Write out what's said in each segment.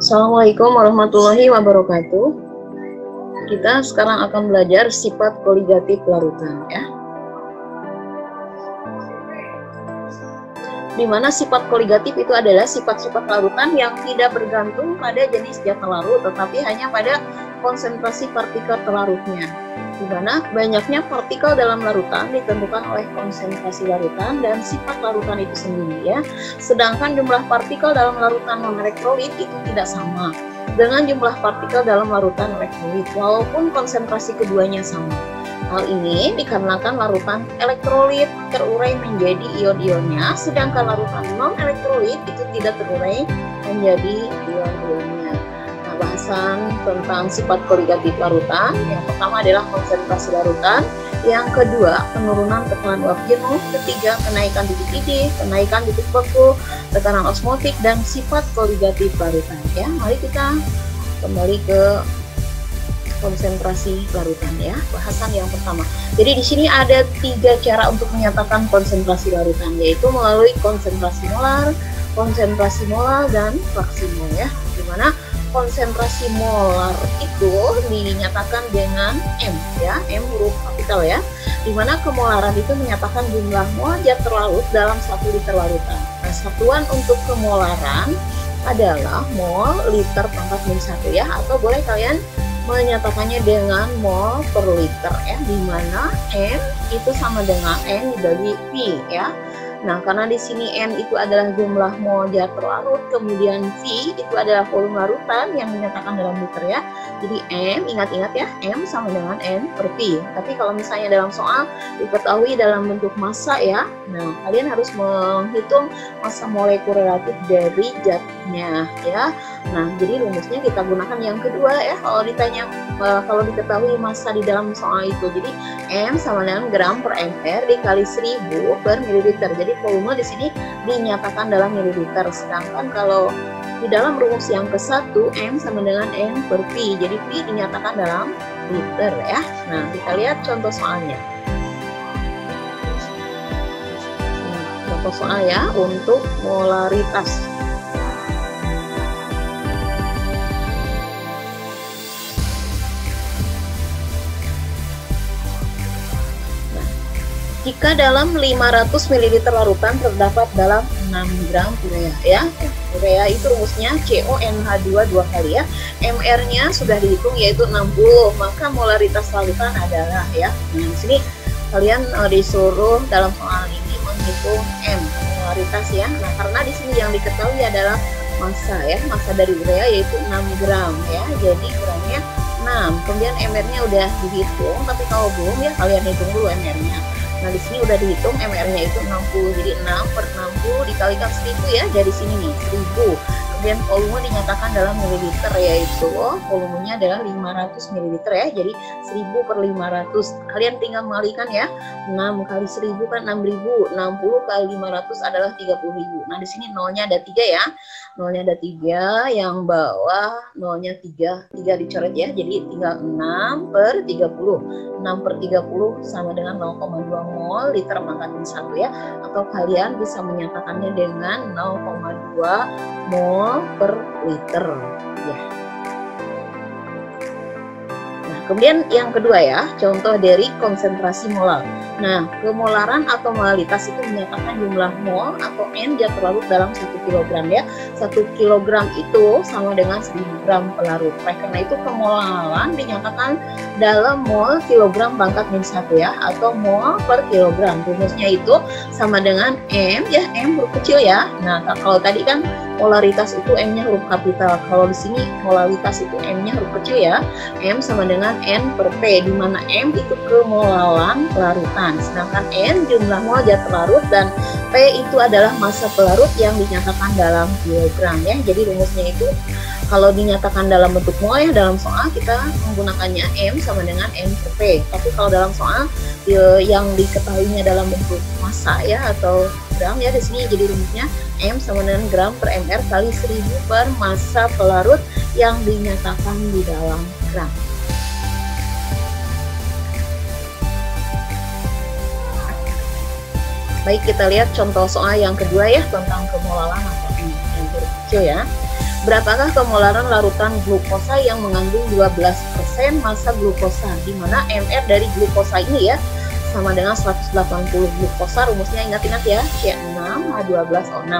Assalamualaikum warahmatullahi wabarakatuh. Kita sekarang akan belajar sifat koligatif larutan ya. Di mana sifat koligatif itu adalah sifat-sifat larutan yang tidak bergantung pada jenis zat larut, tetapi hanya pada konsentrasi partikel terlarutnya. Di mana banyaknya partikel dalam larutan ditentukan oleh konsentrasi larutan dan sifat larutan itu sendiri ya. Sedangkan jumlah partikel dalam larutan non-elektrolit itu tidak sama dengan jumlah partikel dalam larutan elektrolit walaupun konsentrasi keduanya sama. Hal ini dikarenakan larutan elektrolit terurai menjadi ion-ionnya, sedangkan larutan non-elektrolit itu tidak terurai menjadi ion-ionnya. Nah, bahasan tentang sifat koligatif larutan, yang pertama adalah konsentrasi larutan, yang kedua penurunan tekanan uap jenuh, ketiga kenaikan titik ID, kenaikan titik beku, tekanan osmotik, dan sifat koligatif larutan. Ya, mari kita kembali ke konsentrasi larutan ya. Bahasan yang pertama. Jadi di sini ada 3 cara untuk menyatakan konsentrasi larutan, yaitu melalui konsentrasi molar, dan fraksi mol ya. Dimana konsentrasi molar itu dinyatakan dengan M ya, M huruf kapital ya. Dimana kemolaran itu menyatakan jumlah mol zat terlarut dalam 1 liter larutan. Nah, satuan untuk kemolaran adalah mol liter pangkat -1 ya, atau boleh kalian menyatakannya dengan mol per liter ya, dimana M itu sama dengan N dibagi V ya. Nah, karena di sini N itu adalah jumlah mol zat terlarut, kemudian V itu adalah volume larutan yang dinyatakan dalam liter ya. Jadi M, ingat-ingat ya, M sama dengan N per V. Tapi kalau misalnya dalam soal diketahui dalam bentuk massa ya, nah kalian harus menghitung massa molekul relatif dari zatnya ya. Nah, jadi rumusnya kita gunakan yang kedua ya, kalau diketahui massa di dalam soal itu. Jadi M sama dengan gram per mr dikali 1000 per mililiter. Jadi volume di sini dinyatakan dalam mililiter. Sedangkan kalau di dalam rumus yang ke-1 M sama dengan N per V. Jadi V dinyatakan dalam liter ya. Nah, kita lihat contoh soalnya. Contoh soal ya untuk molaritas. Jika dalam 500 ml larutan terdapat dalam 6 gram urea ya. Urea itu rumusnya CONH2 2 kali ya. MR-nya sudah dihitung yaitu 60, maka molaritas larutan adalah ya. Nah, di sini kalian disuruh dalam soal ini menghitung M, molaritas ya. Nah, karena di sini yang diketahui adalah massa ya. Massa dari urea yaitu 6 gram ya. Jadi gramnya 6. Kemudian MR-nya udah dihitung, tapi kalau belum ya kalian hitung dulu MR-nya. Nah, di sini udah dihitung MR-nya itu 60. Jadi 6 per 60 dikalikan 1000 ya, dari sini nih 1000. Kemudian volume dinyatakan dalam mililiter, yaitu volumenya adalah 500 ml ya. Jadi 1000 per 500. Kalian tinggal mengalihkan ya. 6 kali 1000 kan 6000. 60 kali 500 adalah 30.000. Nah, di sini nolnya ada 3 ya. Nolnya ada 3, yang bawah nolnya 3 dicoret ya. Jadi tinggal 6 per 30. 6 per 30 sama dengan 0,2 mol liter pangkat -1 ya. Atau kalian bisa menyatakannya dengan 0,2 mol per liter ya. Nah, kemudian yang kedua ya, contoh dari konsentrasi molar. Nah, kemolaran atau molaritas itu menyatakan jumlah mol atau N zat terlarut dalam 1 kg ya. 1 kg itu sama dengan 1000 gram pelarut. Karena itu kemolaran dinyatakan dalam mol kilogram pangkat -1 ya, atau mol per kilogram. Rumusnya itu sama dengan M ya, M huruf kecil ya. Nah, kalau tadi kan molaritas itu M-nya huruf kapital. Kalau di sini molaritas itu M-nya huruf kecil ya. M sama dengan N per P, di mana M itu kemolaran larutan. Sedangkan N jumlah mol zat terlarut dan P itu adalah massa pelarut yang dinyatakan dalam kilogram ya. Jadi rumusnya itu kalau dinyatakan dalam bentuk mol ya, dalam soal kita menggunakannya M sama dengan N per P. Tapi kalau dalam soal yang diketahuinya dalam bentuk massa ya atau gram ya, di sini jadi rumusnya M sama dengan gram per mr kali 1000 per massa pelarut yang dinyatakan di dalam gram. Baik, kita lihat contoh soal yang kedua ya, tentang kemolaran atau yang huruf kecil ya. berapakah kemolaran larutan glukosa yang mengandung 12% massa glukosa, di mana MR dari glukosa ini ya sama dengan 180 glukosa. Rumusnya ingat-ingat ya, C6 H12O6.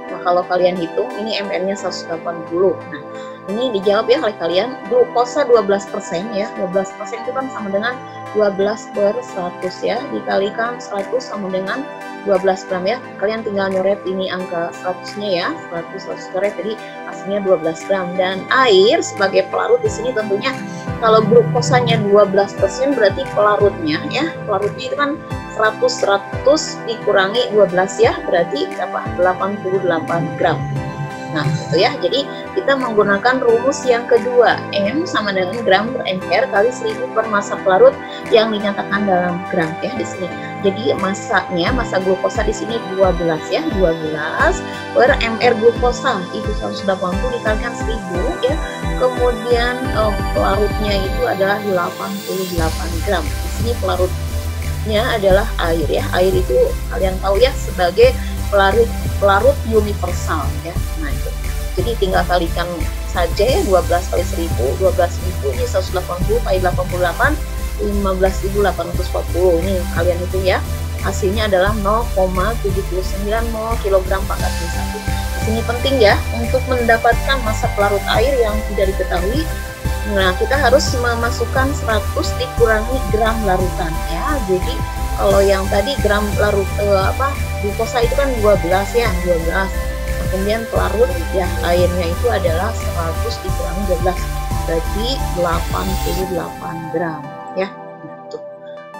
Nah, kalau kalian hitung ini MR-nya 180. Nah, ini dijawab ya oleh kalian, glukosa 12% ya. 12% itu kan sama dengan 12/100 ya, dikalikan 100 sama dengan 12 gram ya. Kalian tinggal nyoret ini angka 100-nya ya, 100 coret, jadi hasilnya 12 gram. Dan air sebagai pelarut di sini tentunya kalau glukosanya 12% berarti pelarutnya ya, pelarutnya itu kan 100 dikurangi 12 ya, berarti berapa? 88 gram. Nah, itu ya. Jadi kita menggunakan rumus yang kedua, M sama dengan gram per MR kali 1000 per massa pelarut yang dinyatakan dalam gram ya di sini. Jadi masanya, massa glukosa di sini 12 ya, 12 per MR glukosa itu 180 dikalikan 1000 ya. Kemudian pelarutnya itu adalah 88 gram. Di sini pelarutnya adalah air ya. Air itu kalian tahu ya sebagai pelarut universal ya. Nah itu, jadi tinggal kalikan saja ya, 12 kali 1000, 12.000 ini 180 kali 88, 15.840. Ini kalian hitung ya, hasilnya adalah 0,79 mol kilogram pangkat B1. Di sini penting ya, untuk mendapatkan massa pelarut air yang tidak diketahui, nah kita harus memasukkan 100 dikurangi gram larutan ya. Jadi kalau yang tadi gram larut glukosa itu kan 12 ya, 12. Nah, kemudian pelarut ya airnya itu adalah 100 dikurangi 12, berarti 88 gram ya. Gitu.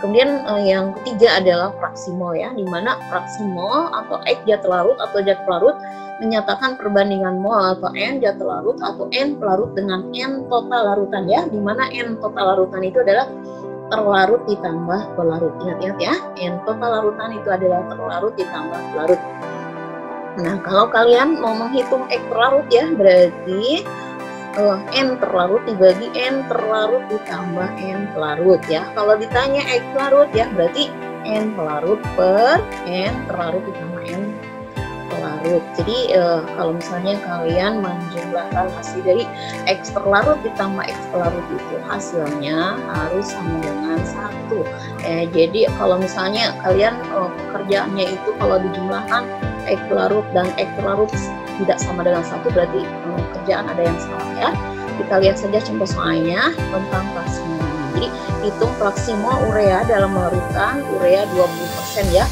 Kemudian yang ketiga adalah fraksi mol ya, di mana fraksi mol atau X zat larut atau zat pelarut menyatakan perbandingan mol atau N zat larut atau N pelarut dengan N total larutan ya, di mana N total larutan itu adalah terlarut ditambah pelarut. Ingat-ingat ya, N total larutan itu adalah terlarut ditambah pelarut. Nah, kalau kalian mau menghitung X terlarut ya, berarti N terlarut dibagi N terlarut ditambah N pelarut ya. Kalau ditanya X pelarut ya, berarti N pelarut per N terlarut ditambah N pelarut. Jadi kalau misalnya kalian menjumlahkan hasil dari X terlarut ditambah X pelarut itu hasilnya harus sama dengan 1. Jadi kalau misalnya kalian pekerjaannya itu kalau dijumlahkan X pelarut dan X terlarut tidak sama dengan 1, berarti kerjaan ada yang salah ya. Kita lihat saja contoh soalnya tentang fraksi mol. Jadi hitung fraksi mol urea dalam larutan urea 20% ya.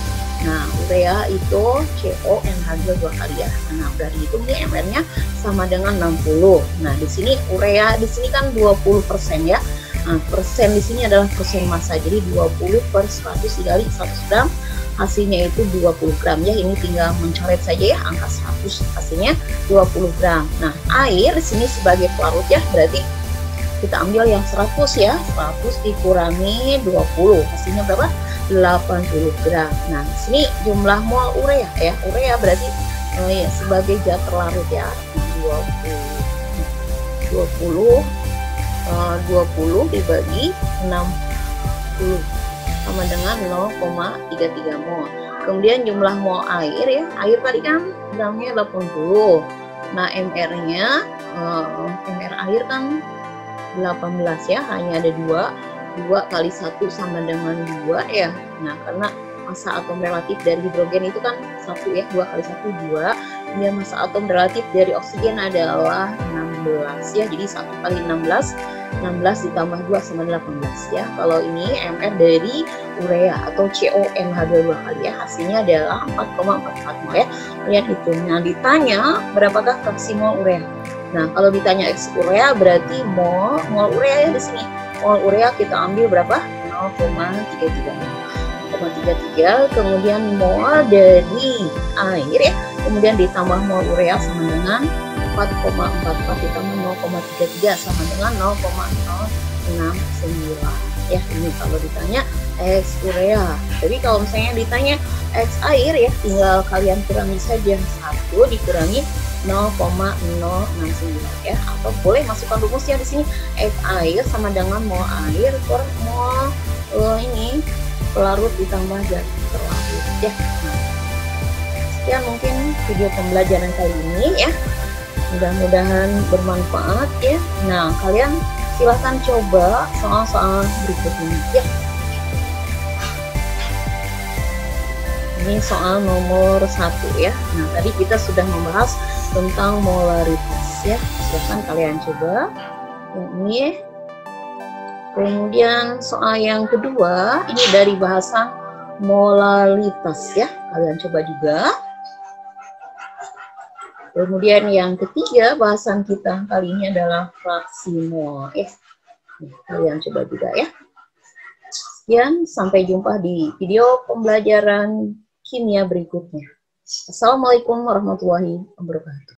Nah, urea itu CONH2 2 kali ya. Nah, berarti itu nih MR-nya sama dengan 60. Nah, di sini urea di sini kan 20% ya. Nah, persen di sini adalah persen massa. Jadi 20/100 dikali 100 gram, hasilnya itu 20 gram ya. Ini tinggal mencoret saja ya angka 100, hasilnya 20 gram. Nah, air di sini sebagai pelarut ya, berarti kita ambil yang 100 ya. 100 dikurangi 20, hasilnya berapa? 80 gram. Nah, di sini jumlah mol urea ya. Urea berarti ya, sebagai zat terlarut ya. 20 dibagi 60 sama dengan 0,33 mol. Kemudian jumlah mol air ya. Air tadi kan gramnya 80. Nah, MR-nya MR air kan 18 ya, hanya ada 2 kali 1 sama dengan 2 ya. Nah, karena massa atom relatif dari hidrogen itu kan 1 ya, 2 kali 1 2. Kemudian massa atom relatif dari oksigen adalah 16 ya. Jadi 1 kali 16 ditambah 2 sama 18 ya. Kalau ini MR dari urea atau CONH2 2 kali ya, hasilnya adalah 4,44 mol ya. Kalian hitung. Nah, ditanya berapakah fraksi mol urea. Nah, kalau ditanya X urea berarti mol urea ya di sini. Mol urea kita ambil berapa? 0,33, kemudian mol dari air ya, kemudian ditambah mol urea sama dengan 4,44 ditambah 0,33 sama dengan 0,069 ya. Ini kalau ditanya X urea. Jadi kalau misalnya ditanya X air ya, tinggal kalian kurangi saja 1 dikurangi 0,069 ya, atau boleh masukkan rumusnya di sini X air sama dengan mol air per mol ini pelarut ditambah zat terlarut ya. Nah, sekian mungkin video pembelajaran kali ini ya. Mudah-mudahan bermanfaat ya. Nah, kalian silahkan coba soal-soal berikut ini ya. Ini soal nomor 1 ya. Nah, tadi kita sudah membahas tentang molaritas ya. Silahkan kalian coba yang ini. Kemudian soal yang kedua, ini dari bahasan molalitas ya. Kalian coba juga. Kemudian yang ketiga, bahasan kita kali ini adalah fraksi mol. Kalian coba juga ya. Sekian, sampai jumpa di video pembelajaran kimia berikutnya. Assalamualaikum warahmatullahi wabarakatuh.